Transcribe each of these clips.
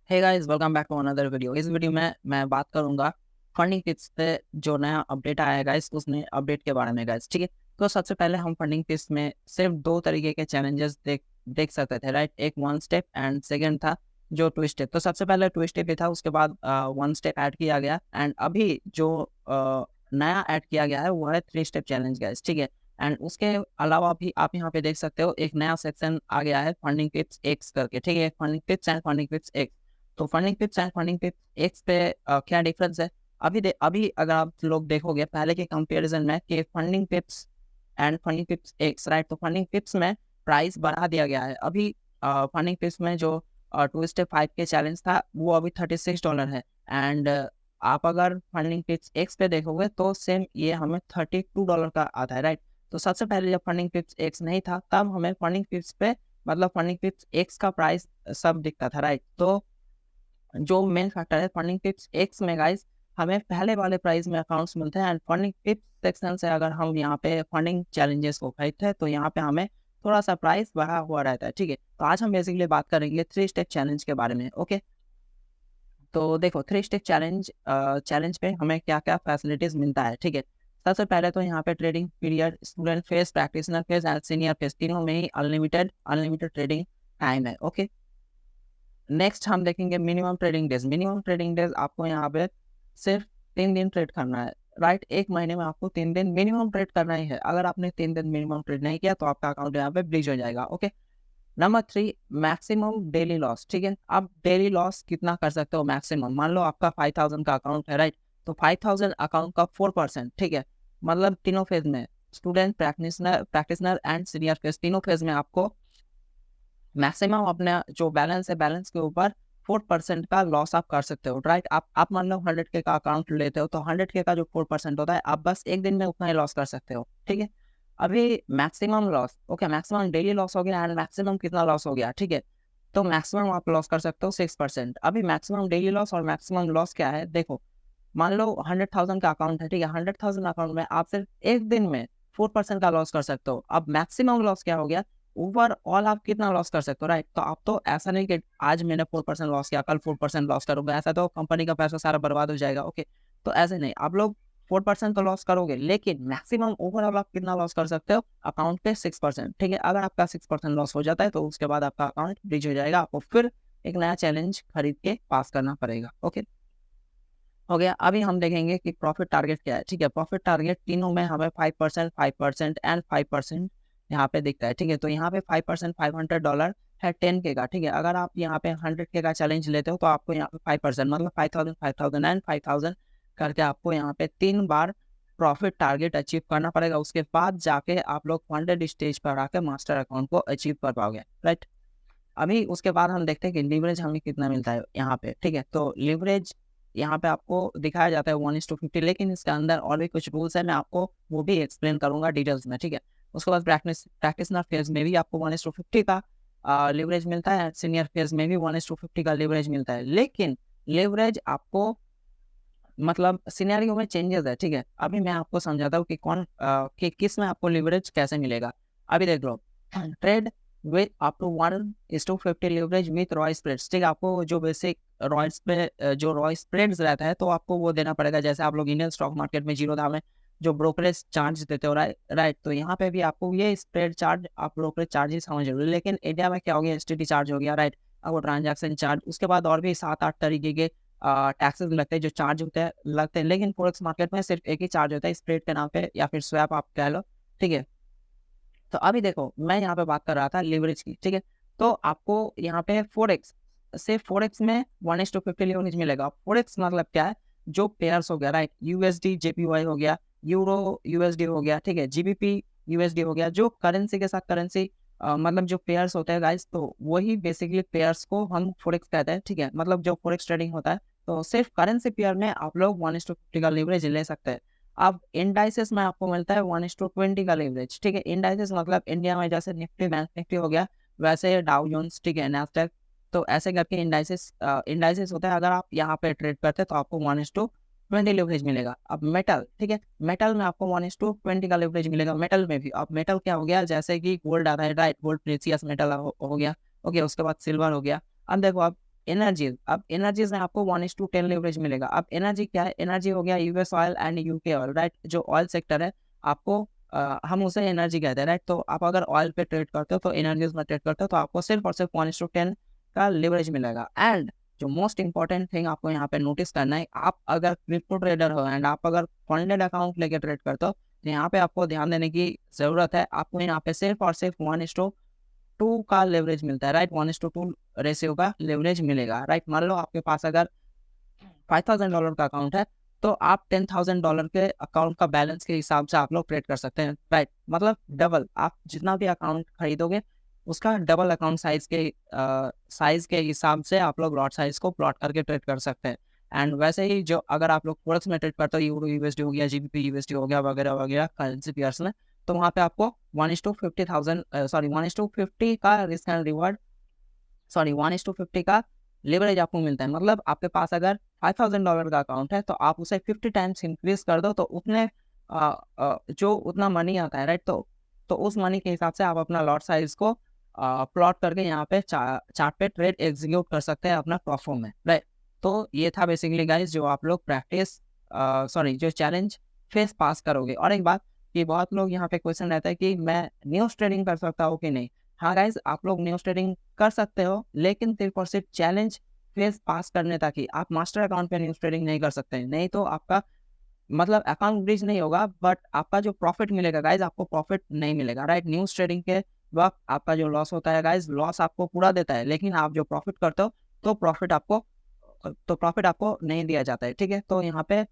Hey guys, welcome back to another video. इस video में मैं बात करूंगा फंडिंग टिप्स पे जो नया अपडेट आया है गाइस, उसने अपडेट के बारे में गाइस। ठीक है, तो सबसे पहले हम फंडिंग टिप्स में सिर्फ दो तरीके के चैलेंजेस देख सकते थे, राइट। एक वन स्टेप एंड सेकंड था जो टू स्टेप। तो सबसे पहले टू स्टेप ही था, उसके बाद वन स्टेप ऐड किया गया एंड अभी जो नया ऐड किया गया है वो है थ्री स्टेप चैलेंज गाइस। ठीक है, एंड उसके अलावा भी आप यहाँ पे देख सकते हो एक नया सेक्शन आ गया है फंडिंग टिप्स एक्स करके। ठीक है, funding tips and funding tips ex. तो funding tips and funding tips ex पे क्या डिफरेंस है? अभी अगर आप लोग देखोगे पहले के कंपैरिजन में कि funding tips and funding tips x, right. तो फंडिंग टिप्स में प्राइस बढ़ा दिया गया है। अभी फंडिंग टिप्स में जो टू स्टेप 5 के चैलेंज था वो अभी $36 है एंड आप अगर फंडिंग टिप्स एक्स पे देखोगे तो सेम ये हमें $32 का आता है, राइट। तो सबसे पहले जब फंडिंग टिप्स एक्स नहीं था तब हमें फंडिंग टिप्स पे मतलब फंडिंग टिप्स एक्स का प्राइस सब दिखता था, राइट। तो जो मेन फैक्टर है फंडिंग टिप्स एक्स में गाइस, हमें पहले वाले प्राइस में अकाउंट्स मिलते हैं एंड फंडिंग टिप्स सेक्शन से अगर हम यहाँ पे फंडिंग चैलेंजेस को खरीदते हैं तो यहाँ पे हमें थोड़ा सा प्राइस बढ़ा हुआ रहता है। ठीक है, तो आज हम बेसिकली बात करेंगे थ्री स्टेप चैलेंज के बारे में। ओके, तो देखो थ्री स्टेप चैलेंज पे हमें क्या क्या फैसिलिटीज मिलता है। ठीक है, सबसे पहले तो यहाँ पे trading period, student phase, practitioner phase and senior phase, तीनों में ही अनलिमिटेड अनलिमिटेड ट्रेडिंग टाइम है। ओके, नेक्स्ट हम देखेंगे minimum trading days. Minimum trading days आपको यहाँ पे सिर्फ 3 दिन ट्रेड करना है, राइट। एक महीने में आपको 3 दिन मिनिमम ट्रेड करना ही है। अगर आपने 3 दिन मिनिमम ट्रेड नहीं किया तो आपका अकाउंट यहाँ पे ब्रीच हो जाएगा। Okay, number 3, maximum daily loss. ठीक है, आप डेली लॉस कितना कर सकते हो मैक्सिमम? मान लो आपका 5000 का अकाउंट है, राइट। तो 5000 अकाउंट का 4%, ठीक है, मतलब तीनों फेज में, student, practitioner and senior phase, तीनों फेज में आपको मैक्सिमम अपना जो बैलेंस है बैलेंस के ऊपर 4% का लॉस आप कर सकते हो, राइट। आप मान लो 100K का अकाउंट लेते हो तो 100K का जो 4% होता है आप बस एक दिन में उतना ही लॉस कर सकते हो। ठीक है, अभी maximum loss, okay, maximum daily loss हो गया एंड मैक्सिमम कितना लॉस हो गया? ठीक है, तो मैक्सिमम आप लॉस कर सकते हो 6%। अभी मैक्सिमम डेली लॉस और मैक्सिमम लॉस क्या है देखो, मान लो 100,000 का अकाउंट है, ठीक है, 100,000 अकाउंट में आप सिर्फ एक दिन में 4% का लॉस कर सकते हो। अब मैक्सिमम लॉस क्या हो गया? ओवरऑल आप कितना लॉस कर सकते हो, राइट। तो आप तो ऐसा नहीं कि आज मैंने 4% लॉस किया कल 4% लॉस करूंगा, ऐसा तो कंपनी का पैसा सारा बर्बाद हो जाएगा। ओके, तो ऐसे नहीं, आप लोग 4% तो लॉस करोगे लेकिन मैक्सिमम ओवरऑल आप कितना लॉस कर सकते हो अकाउंट पे? 6%। ठीक है, अगर आपका 6% लॉस हो जाता है तो उसके बाद आपका अकाउंट ब्रीच हो जाएगा, आपको फिर एक नया चैलेंज खरीद के पास करना पड़ेगा। ओके, हो गया। अभी हम देखेंगे कि प्रॉफिट टारगेट क्या है। ठीक है, प्रॉफिट टारगेट तीनों में हमें 5%, 5% एंड 5% यहाँ पे दिखता है। ठीक है, तो यहाँ पे 5%, $500 है 10K का। ठीक है, अगर आप यहाँ पे 100K का चैलेंज लेते हो तो आपको यहाँ पे 5% मतलब 5000, 5000 एंड 5000 करके आपको यहाँ पे 3 बार प्रॉफिट टारगेट अचीव करना पड़ेगा। उसके बाद जाके आप लोग फंडेड स्टेज पर आके मास्टर अकाउंट को अचीव कर पाओगे, राइट। अभी उसके बाद हम देखते हैं कि लीवरेज हमें कितना मिलता है यहाँ पे। ठीक है, तो लीवरेज यहाँ पे आपको दिखाया जाता है 1:50, लेकिन इसके अंदर और भी कुछ रूल्स है, मैं आपको वो भी एक्सप्लेन करूंगा डिटेल्स में। ठीक है, उसके बाद प्रैक्टिसनर फेज में भी आपको 1:50 का लीवरेज मिलता है, सीनियर फेज में भी 1:50 का लीवरेज मिलता है। लेकिन लीवरेज आपको मतलब सिनेरियो में चेंजेस है। ठीक है, अभी मैं आपको समझाता हूँ कि कि किस में आपको लीवरेज कैसे मिलेगा। अभी देख लो, trade with up to 1:50 leverage with raw spreads. ठीक है, आपको जो बेसिक रॉय स्प्रेड्स रहता है तो आपको वो देना पड़ेगा। जैसे आप लोग इंडियन स्टॉक मार्केट में जीरोधा में जो ब्रोकरेज चार्ज देते हो, राइट, तो यहाँ पे भी आपको ये स्प्रेड चार्ज, आप ब्रोकरेज चार्जेस समझ रहे हो। लेकिन इंडिया में क्या हो गया, एसटीटी चार्ज हो गया, राइट। अब वो ट्रांजैक्शन चार्ज, उसके बाद और भी 7-8 तरीके के टैक्सेस लगते हैं जो चार्ज होते हैं लगते हैं। लेकिन फॉरेक्स मार्केट में सिर्फ एक ही चार्ज होता है स्प्रेड के नाम पे या फिर स्वैप आप कह लो। ठीक है, तो अभी देखो मैं यहाँ पे बात कर रहा था लिवरेज की। ठीक है, तो आपको यहाँ पे फोरेक्स, सिर्फ फोरेक्स में 1:50 लिवरेज मिलेगा। फोरेक्स मतलब क्या है? जो पेयर्स हो गया, राइट, यूएसडी जेपीवाई हो गया, यूरो यूएसडी हो गया, ठीक है, जीबीपी यूएसडी हो गया, जो करेंसी के साथ करेंसी मतलब जो पेयर्स होते हैं गाइस, तो वही बेसिकली पेयर्स को हम फोरेक्स कहते हैं। ठीक है, मतलब जो फोरेक्स ट्रेडिंग होता है तो सिर्फ करेंसी पेयर में आप लोग 1:50 का लिवरेज ले सकते हैं। अब इंडाइसेस में आपको मिलता है 1:20 का लेवरेज। ठीक है, इंडाइसेस मतलब इंडिया में जैसे निफ्टी बैंक निफ्टी हो गया वैसे डाउ जोन्स, ठीक है, नैस्डैक, तो ऐसे करके इंडाइसेस होता है। अगर आप यहाँ पे ट्रेड करते हैं तो आपको 1:20 लेवरेज मिलेगा। अब मेटल, ठीक है, मेटल में आपको 1:20 का लेवरेज मिलेगा। मेटल में भी, अब मेटल क्या हो गया, जैसे कि गोल्ड आ रहा है, राइट, गोल्ड प्रीसियस मेटल हो गया। ओके, उसके बाद सिल्वर हो गया। अब देखो, अब एनर्जीज, अब एनर्जीज में आपको 1:10 लेवरेज मिलेगा। अब एनर्जी क्या है? एनर्जी हो गया US oil and UK oil, right? जो ऑयल सेक्टर है आपको हम उसे एनर्जी कहते हैं, राइट? तो आप अगर ऑयल पे ट्रेड करते हो तो एनर्जीज में ट्रेड करते हो तो आपको सिर्फ और सिर्फ 1:10 का लेवरेज मिलेगा। एंड जो मोस्ट इंपॉर्टेंट थिंग आपको यहाँ पे नोटिस करना है, आप अगर क्रिप्टो ट्रेडर हो एंड आप अगर फंडेड अकाउंट लेके ट्रेड करते हो तो यहाँ पे आपको ध्यान देने की जरूरत है। आपको यहाँ पे सिर्फ और सिर्फ 1:2 का लेवरेज मिलता है, राइट? 1:2 रेशियो का लेवरेज मिलेगा, राइट? मान लो आपके पास अगर $5,000 का अकाउंट है तो आप $10,000 के अकाउंट का बैलेंस के हिसाब से आप लोग ट्रेड कर सकते हैं, राइट? मतलब डबल, आप जितना भी अकाउंट खरीदोगे उसका डबल अकाउंट साइज के हिसाब से आप लोग लॉट साइज को प्लॉट करके ट्रेड कर सकते हैं। एंड वैसे ही जो अगर आप लोग फोरेक्स में ट्रेड करते हो, यूरो यूएसडी हो गया, जीबीपी यूएसडी हो गया, वगैरह वगैरह करेंसी पेयर्स में, तो वहाँ पे आपको 1:50 का रिस्क एंड रिवॉर्ड, 1:50 का लेवरेज आपको मिलता है। मतलब आपके पास अगर $5,000 का अकाउंट है तो आप उसे 50 टाइम्स इंक्रीज कर दो तो उतने जो उतना मनी आता है, राइट? तो उस मनी के हिसाब से आप अपना लॉट साइज को प्लॉट करके यहाँ पे चार्ट पे ट्रेड एग्जीक्यूट कर सकते हैं अपना प्रॉफिट में, राइट? तो ये था बेसिकली गाइस जो आप लोग जो चैलेंज फेस पास करोगे। और एक बात कि बहुत लोग यहाँ पे क्वेश्चन रहता है कि मैं न्यूज़ ट्रेडिंग कर सकता हूँ कि नहीं? हाँ गाइस, आप लोग न्यूज़ ट्रेडिंग कर सकते हो, लेकिन सिर्फ और सिर्फ चैलेंज फेस पास करने तक ही। आप मास्टर अकाउंट पे न्यूज़ ट्रेडिंग नहीं कर सकते, नहीं तो आपका मतलब अकाउंट ब्रीच नहीं होगा, बट आपका जो प्रॉफिट मिलेगा गाइज, आपको प्रॉफिट नहीं मिलेगा, राइट? न्यूज़ ट्रेडिंग के वक्त आपका जो लॉस होता है गाइज, लॉस आपको पूरा देता है, लेकिन आप जो प्रॉफिट करते हो तो प्रॉफिट आपको नहीं दिया जाता है, ठीक है? तो यहाँ पे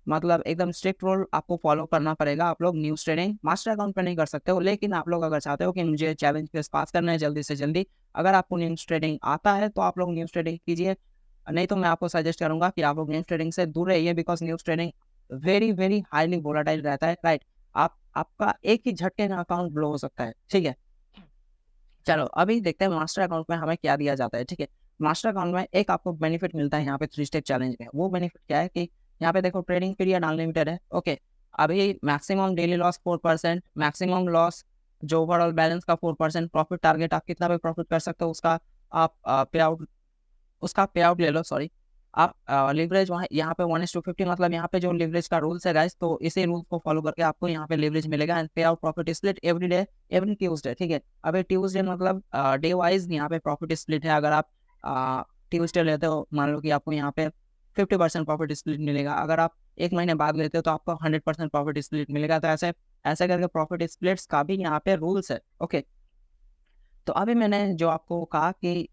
मतलब एकदम स्ट्रिक्ट रूल आपको फॉलो करना पड़ेगा। आप लोग न्यूज़ ट्रेडिंग मास्टर अकाउंट पे नहीं कर सकते हो, लेकिन आप लोग अगर चाहते हो कि मुझे चैलेंज फेस पास करना है जल्दी से जल्दी, अगर आपको न्यूज़ ट्रेडिंग आता है तो आप लोग न्यूज़ ट्रेडिंग कीजिए, नहीं तो मैं आपको सजेस्ट करूंगा कि आप लोग न्यूज़ ट्रेडिंग से दूर रहिए, because news trading very very highly volatile रहता है, राइट? आपका एक ही झटके में अकाउंट ब्लो हो सकता है, ठीक है? चलो अभी देखते हैं मास्टर अकाउंट में हमें क्या दिया जाता है, ठीक है? मास्टर अकाउंट में एक आपको बेनिफिट मिलता है यहाँ पे 3 स्टेप चैलेंज में। वो बेनिफिट क्या है कि यहाँ पे देखो ट्रेडिंग पीरियड अनलिमिटेड है, ओके? अभी maximum daily loss 4%, maximum loss जो ओवरऑल बैलेंस का 4%, प्रॉफिट टारगेट आप कितना भी प्रॉफिट कर सकते हो आप उसका पे आउट ले लो, सॉरी। आप लिवरेज वहाँ यहाँ पे 1:50, मतलब यहाँ पे जो लिवरेज का रूल्स है गाइस, तो इसी रूल्स को फॉलो करके आपको यहाँ पे लिवरेज मिलेगा। एंड पे out profit split every day, every Tuesday, ठीक है? अभी ट्यूसडे मतलब डे वाइज यहाँ पे प्रॉफिट स्प्लिट है। अगर आप ट्यूसडे लेते हो, मान लो कि आपको यहाँ पे 50% प्रॉफिट स्प्लिट मिलेगा। अगर आप एक महीने बाद लेते हो तो आपको 100% प्रॉफिट स्प्लिट मिलेगा। तो ऐसे ऐसे करके प्रॉफिट स्प्लिट्स का भी यहाँ पे रूल्स है, ओके? तो अभी मैंने जो आपको कहा कि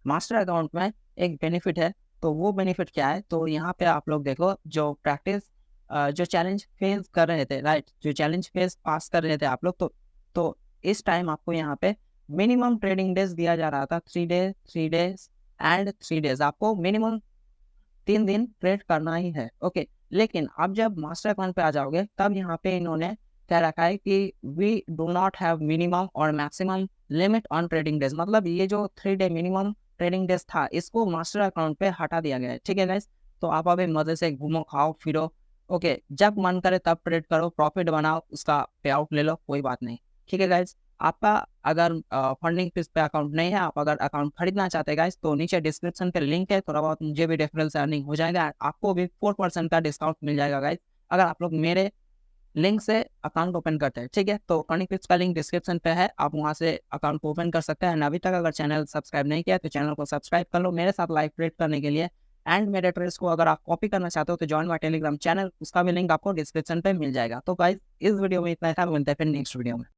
मास्टर अकाउंट में एक बेनिफिट है, तो वो बेनिफिट क्या है? तो यहाँ पे आप लोग देखो, जो चैलेंज फेस कर रहे थे, राइट? जो चैलेंज फेस पास कर रहे थे आप लोग, तो इस टाइम आपको यहाँ पे मिनिमम ट्रेडिंग डेज दिया जा रहा था, 3 डेज एंड 3 डेज। आपको मिनिमम 3 दिन ट्रेड करना ही है, ओके? लेकिन आप जब मास्टर अकाउंट पे आ जाओगे तब यहाँ पे इन्होंने क्या रखा है कि we do not have minimum और maximum limit on trading days. मतलब ये जो 3 डे मिनिमम ट्रेडिंग डेज था, इसको मास्टर अकाउंट पे हटा दिया गया है, ठीक है गाइस? तो आप अभी मजे से घूमो, खाओ, फिरो, ओके? जब मन करे तब ट्रेड करो, प्रॉफिट बनाओ, उसका पे आउट ले लो, कोई बात नहीं, ठीक है गाइस? आपका अगर फंडिंग फीस पे अकाउंट नहीं है, आप अगर अकाउंट खरीदना चाहते हैं गाइस, तो नीचे डिस्क्रिप्शन पे लिंक है, थोड़ा बहुत मुझे भी रेफरल से अर्निंग हो जाएगा, आपको भी 4% का डिस्काउंट मिल जाएगा गाइस, अगर आप लोग मेरे लिंक से अकाउंट ओपन करते हैं, ठीक है? तो फंडिंग टिप्स का लिंक डिस्क्रिप्शन पे है, आप वहां से अकाउंट को ओपन कर सकते हैं। अभी तक अगर चैनल सब्सक्राइब नहीं किया तो चैनल को सब्सक्राइब कर लो मेरे साथ लाइव ट्रेड करने के लिए। एंड मेरे ट्रेड्स को अगर आप कॉपी करना चाहते हो तो ज्वाइन माय टेलीग्राम चैनल, उसका भी लिंक आपको डिस्क्रिप्शन पे मिल जाएगा। तो गाइस, इस वीडियो में इतना था, मिलते हैं फिर नेक्स्ट वीडियो में।